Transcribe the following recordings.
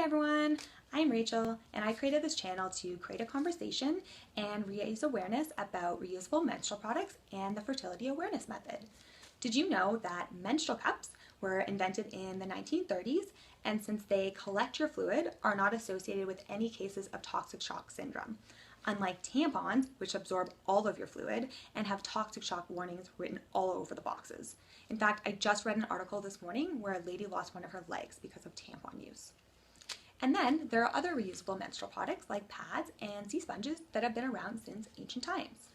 everyone, I'm Rachel and I created this channel to create a conversation and raise awareness about reusable menstrual products and the fertility awareness method. Did you know that menstrual cups were invented in the 1930s, and since they collect your fluid, are not associated with any cases of toxic shock syndrome? Unlike tampons, which absorb all of your fluid and have toxic shock warnings written all over the boxes. In fact, I just read an article this morning where a lady lost one of her legs because of tampon use. And then there are other reusable menstrual products like pads and sea sponges that have been around since ancient times.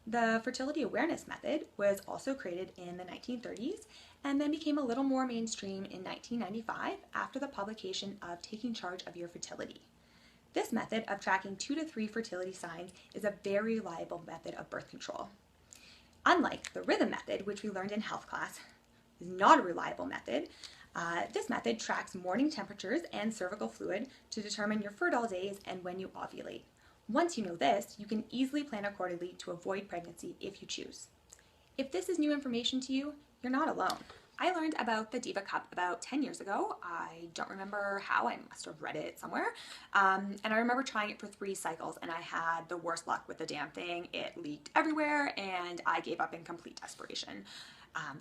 The fertility awareness method was also created in the 1930s and then became a little more mainstream in 1995 after the publication of Taking Charge of Your Fertility. This method of tracking 2 to 3 fertility signs is a very reliable method of birth control. Unlike the rhythm method, which we learned in health class, is not a reliable method. This method tracks morning temperatures and cervical fluid to determine your fertile days and when you ovulate. Once you know this, you can easily plan accordingly to avoid pregnancy if you choose. If this is new information to you, you're not alone. I learned about the Diva Cup about 10 years ago. I don't remember how, I must have read it somewhere. And I remember trying it for 3 cycles and I had the worst luck with the damn thing. It leaked everywhere and I gave up in complete desperation.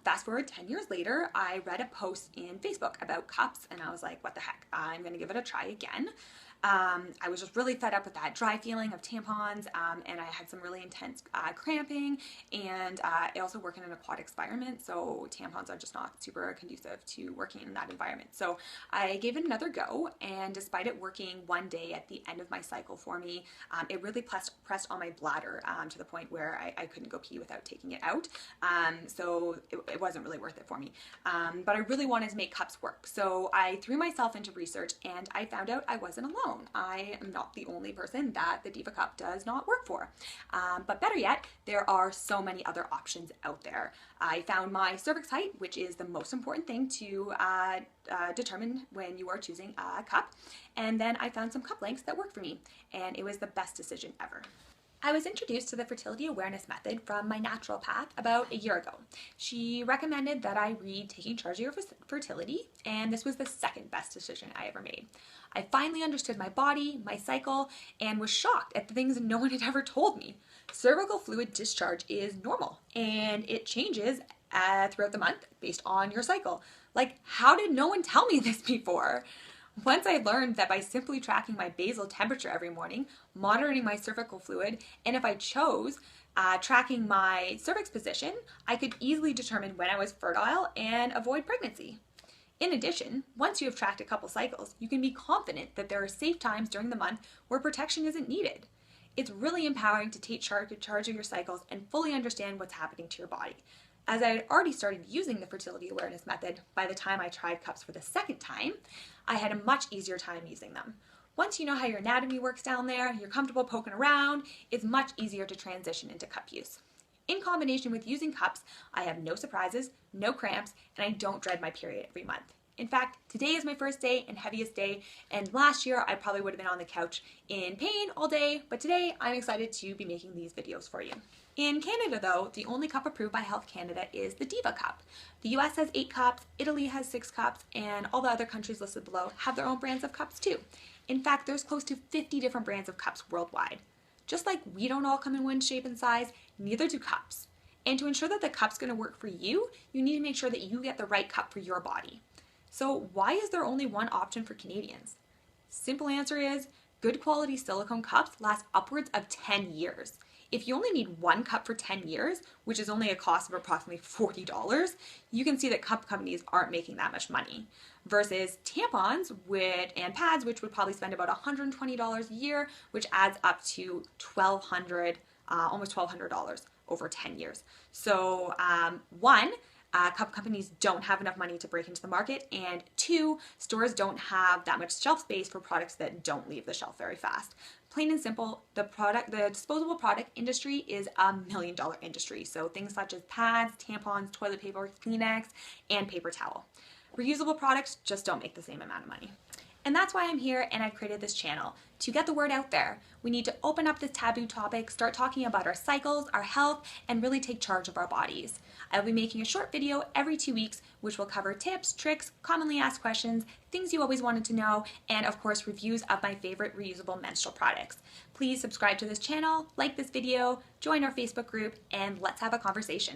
Fast forward 10 years later, I read a post in Facebook about cups and I was like, what the heck, I'm gonna give it a try again. I was just really fed up with that dry feeling of tampons, and I had some really intense cramping, and I also work in an aquatic environment, so tampons are just not super conducive to working in that environment. So I gave it another go, and despite it working one day at the end of my cycle for me, it really pressed on my bladder to the point where I couldn't go pee without taking it out. So it wasn't really worth it for me. But I really wanted to make cups work. So I threw myself into research and I found out I wasn't alone. I am not the only person that the Diva Cup does not work for. But better yet, there are so many other options out there. I found my cervix height, which is the most important thing to determine when you are choosing a cup. And then I found some cup lengths that work for me, and it was the best decision ever. I was introduced to the fertility awareness method from my naturopath about a year ago. She recommended that I read Taking Charge of Your Fertility, and this was the second best decision I ever made. I finally understood my body, my cycle, and was shocked at the things no one had ever told me. Cervical fluid discharge is normal, and it changes throughout the month based on your cycle. Like, how did no one tell me this before? Once I learned that by simply tracking my basal temperature every morning, monitoring my cervical fluid, and if I chose, tracking my cervix position, I could easily determine when I was fertile and avoid pregnancy. In addition, once you have tracked a couple cycles, you can be confident that there are safe times during the month where protection isn't needed. It's really empowering to take charge of your cycles and fully understand what's happening to your body. As I had already started using the fertility awareness method by the time I tried cups for the second time, I had a much easier time using them. Once you know how your anatomy works down there, you're comfortable poking around, it's much easier to transition into cup use. In combination with using cups, I have no surprises, no cramps, and I don't dread my period every month. In fact, today is my first day and heaviest day, and last year I probably would have been on the couch in pain all day, but today I'm excited to be making these videos for you. In Canada though, the only cup approved by Health Canada is the Diva Cup. The US has 8 cups, Italy has 6 cups, and all the other countries listed below have their own brands of cups too. In fact, there's close to 50 different brands of cups worldwide. Just like we don't all come in one shape and size, neither do cups. And to ensure that the cup's gonna work for you, you need to make sure that you get the right cup for your body. So why is there only one option for Canadians? Simple answer is, good quality silicone cups last upwards of 10 years. If you only need one cup for 10 years, which is only a cost of approximately $40, you can see that cup companies aren't making that much money. Versus tampons and pads, which would probably spend about $120 a year, which adds up to almost $1,200 over 10 years. So cup companies don't have enough money to break into the market, and 2, stores don't have that much shelf space for products that don't leave the shelf very fast. Plain and simple, the disposable product industry is a $1 million industry. So things such as pads, tampons, toilet paper, Kleenex, and paper towel. Reusable products just don't make the same amount of money. And that's why I'm here and I created this channel, to get the word out there. We need to open up this taboo topic, start talking about our cycles, our health, and really take charge of our bodies. I'll be making a short video every 2 weeks, which will cover tips, tricks, commonly asked questions, things you always wanted to know, and of course reviews of my favorite reusable menstrual products. Please subscribe to this channel, like this video, join our Facebook group, and let's have a conversation.